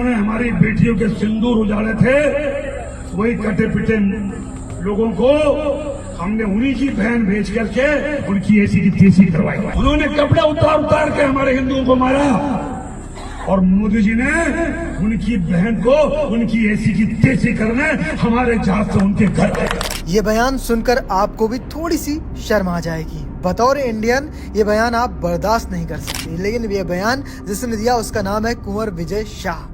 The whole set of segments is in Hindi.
जिन्होंने हमारी बेटियों के सिंदूर उजाड़े थे, वही कटे पिटे लोगों को हमने उन्हीं की बहन भेज करके उनकी ऐसी की तैसी करवाई। उन्होंने कपड़े उतार के हमारे हिंदुओं को मारा और मोदी जी ने उनकी बहन को उनकी ऐसी की तैसी करने हमारे जहाज से उनके घर गए। ये बयान सुनकर आपको भी थोड़ी सी शर्म आ जाएगी। बतौर इंडियन ये बयान आप बर्दाश्त नहीं कर सकते, लेकिन ये बयान जिसने दिया उसका नाम है कुंवर विजय शाह।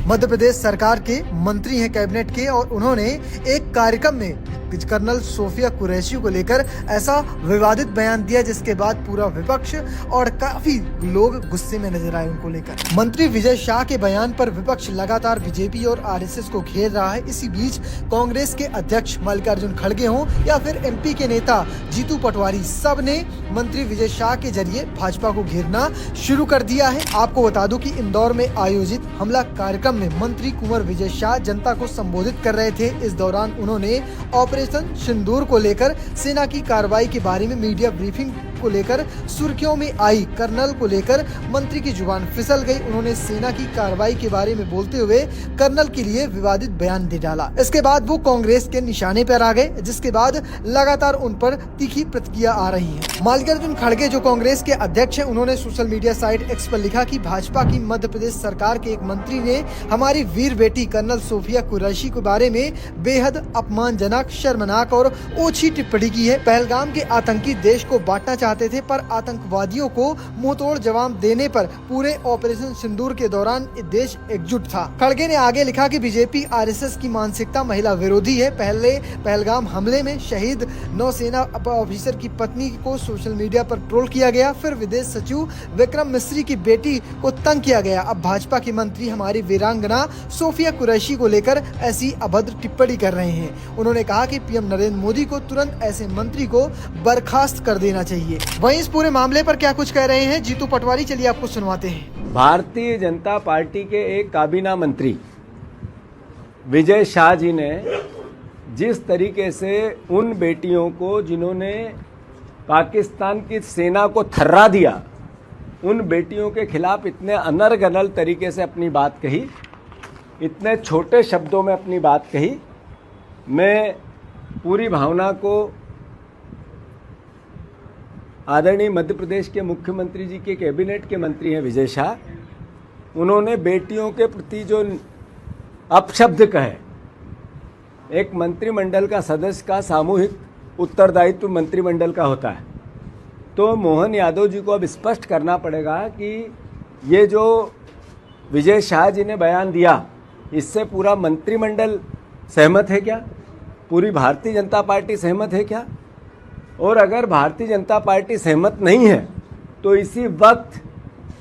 मध्य प्रदेश सरकार के मंत्री हैं कैबिनेट के, और उन्होंने एक कार्यक्रम में कर्नल सोफिया कुरैशी को लेकर ऐसा विवादित बयान दिया जिसके बाद पूरा विपक्ष और काफी लोग गुस्से में नजर आए उनको लेकर। मंत्री विजय शाह के बयान पर विपक्ष लगातार बीजेपी और आरएसएस को घेर रहा है। इसी बीच कांग्रेस के अध्यक्ष मल्लिकार्जुन खड़गे हों या फिर एमपी के नेता जीतू पटवारी, सब ने मंत्री विजय शाह के जरिए भाजपा को घेरना शुरू कर दिया है। आपको बता दूं कि इंदौर में आयोजित हमला कार्यक्रम में मंत्री कुंवर विजय शाह जनता को संबोधित कर रहे थे। इस दौरान उन्होंने ऑपरेशन सिंदूर को लेकर सेना की कार्रवाई के बारे में मीडिया ब्रीफिंग को लेकर सुर्खियों में आई कर्नल को लेकर मंत्री की जुबान फिसल गई। उन्होंने सेना की कार्रवाई के बारे में बोलते हुए कर्नल के लिए विवादित बयान दे डाला। इसके बाद वो कांग्रेस के निशाने पर आ गए, जिसके बाद लगातार उन पर तीखी प्रतिक्रिया आ रही है। मल्लिकार्जुन खड़गे जो कांग्रेस के अध्यक्ष हैं, उन्होंने सोशल मीडिया साइट एक्स पर लिखा कि भाजपा की मध्य प्रदेश सरकार के एक मंत्री ने हमारी वीर बेटी कर्नल सोफिया कुरैशी के बारे में बेहद अपमानजनक, शर्मनाक और ओछी टिप्पणी की है। पहलगाम के आतंकी देश को बांटना चाहते थे, पर आतंकवादियों को मुंहतोड़ जवाब देने पर पूरे ऑपरेशन सिंदूर के दौरान देश एकजुट था। खड़गे ने आगे लिखा कि बीजेपी आरएसएस की मानसिकता महिला विरोधी है। पहले पहलगाम हमले में शहीद नौसेना ऑफिसर की पत्नी को सोशल मीडिया पर ट्रोल किया गया, फिर विदेश सचिव विक्रम मिस्री की बेटी को तंग किया गया। अब भाजपा के मंत्री हमारी वीरांगना सोफिया कुरैशी को लेकर ऐसी अभद्र टिप्पणी कर रहे हैं। उन्होंने कहा कि पीएम नरेंद्र मोदी को तुरंत ऐसे मंत्री को बर्खास्त कर देना चाहिए। वहीं इस पूरे मामले पर क्या कुछ कह रहे हैं जीतू पटवारी, चलिए आपको सुनवाते हैं। भारतीय जनता पार्टी के एक काबीना मंत्री विजय शाह जी ने जिस तरीके से उन बेटियों को जिन्होंने पाकिस्तान की सेना को थर्रा दिया, उन बेटियों के खिलाफ इतने अनर्गल तरीके से अपनी बात कही, इतने छोटे शब्दों में अपनी बात कही, मैं पूरी भावना को आदरणीय मध्य प्रदेश के मुख्यमंत्री जी के कैबिनेट के मंत्री हैं विजय शाह, उन्होंने बेटियों के प्रति जो अपशब्द कहे, एक मंत्रिमंडल का सदस्य का सामूहिक उत्तरदायित्व मंत्रिमंडल का होता है, तो मोहन यादव जी को अब स्पष्ट करना पड़ेगा कि ये जो विजय शाह जी ने बयान दिया, इससे पूरा मंत्रिमंडल सहमत है क्या? पूरी भारतीय जनता पार्टी सहमत है क्या? और अगर भारतीय जनता पार्टी सहमत नहीं है तो इसी वक्त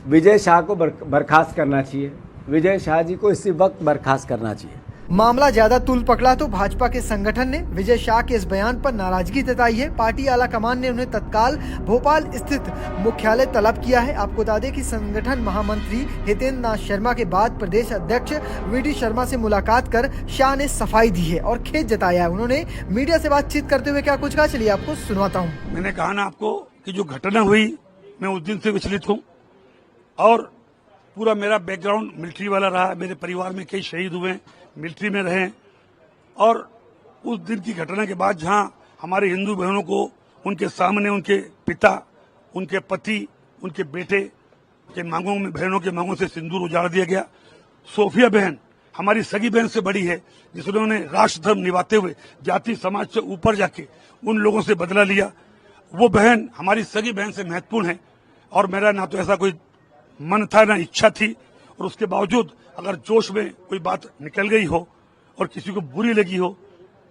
विजय शाह को बर्खास्त करना चाहिए। विजय शाह जी को इसी वक्त बर्खास्त करना चाहिए। मामला ज्यादा तूल पकड़ा तो भाजपा के संगठन ने विजय शाह के इस बयान पर नाराजगी जताई है। पार्टी आला कमान ने उन्हें तत्काल भोपाल स्थित मुख्यालय तलब किया है। आपको बता दें कि संगठन महामंत्री हितेंद्र नाथ शर्मा के बाद प्रदेश अध्यक्ष वीडी शर्मा से मुलाकात कर शाह ने सफाई दी है और खेद जताया है। उन्होंने मीडिया से बातचीत करते हुए क्या कुछ कहा, चलिए आपको सुनवाता हूँ। मैंने कहा ना आपको कि जो घटना हुई, मैं उस दिन से विचलित हूँ और पूरा मेरा बैकग्राउंड मिलिट्री वाला रहा। मेरे परिवार में कई शहीद हुए, मिलिट्री में रहे, और उस दिन की घटना के बाद जहां हमारे हिंदू बहनों को उनके सामने उनके पिता, उनके पति, उनके बेटे के मांगों में, बहनों के मांगों से सिंदूर उजाड़ दिया गया। सोफिया बहन हमारी सगी बहन से बड़ी है, जिन्होंने राष्ट्र धर्म निभाते हुए जाति समाज से ऊपर जाके उन लोगों से बदला लिया। वो बहन हमारी सगी बहन से महत्वपूर्ण है, और मेरा ना तो ऐसा कोई मन था ना इच्छा थी, और उसके बावजूद अगर जोश में कोई बात निकल गई हो और किसी को बुरी लगी हो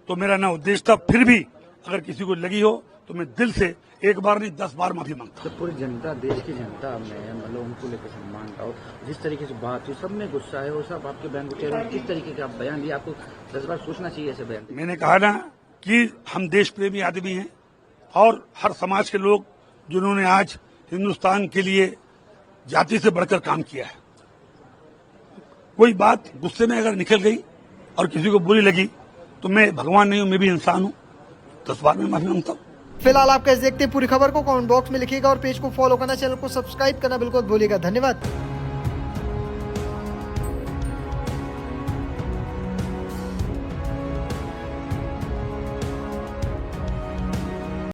तो मेरा ना उद्देश्य था। फिर भी अगर किसी को लगी हो तो मैं दिल से एक बार नहीं 10 बार माफी मांगता। तो पूरी जनता, देश की जनता में मतलब उनको लेकर सम्मान का हो, जिस तरीके से बात हुई, सब में गुस्सा है, वो सब आपके बयान को चेहरे किस तरीके का बयान दिया, आपको 10 बार सोचना चाहिए ऐसे बयान। मैंने कहा ना कि हम देश प्रेमी आदमी हैं, और हर समाज के लोग जिन्होंने आज हिंदुस्तान के लिए जाति से बढ़कर काम किया है। कोई बात गुस्से में अगर निकल गई और किसी को बुरी लगी तो मैं भगवान नहीं हूं, मैं भी इंसान हूं, 10 बार में माफी मांगता हूं। फिलहाल आप कैसे देखते हैं पूरी खबर को कमेंट बॉक्स में लिखिएगा, और पेज को फॉलो करना, चैनल को सब्सक्राइब करना बिल्कुल भूलिएगा। धन्यवाद।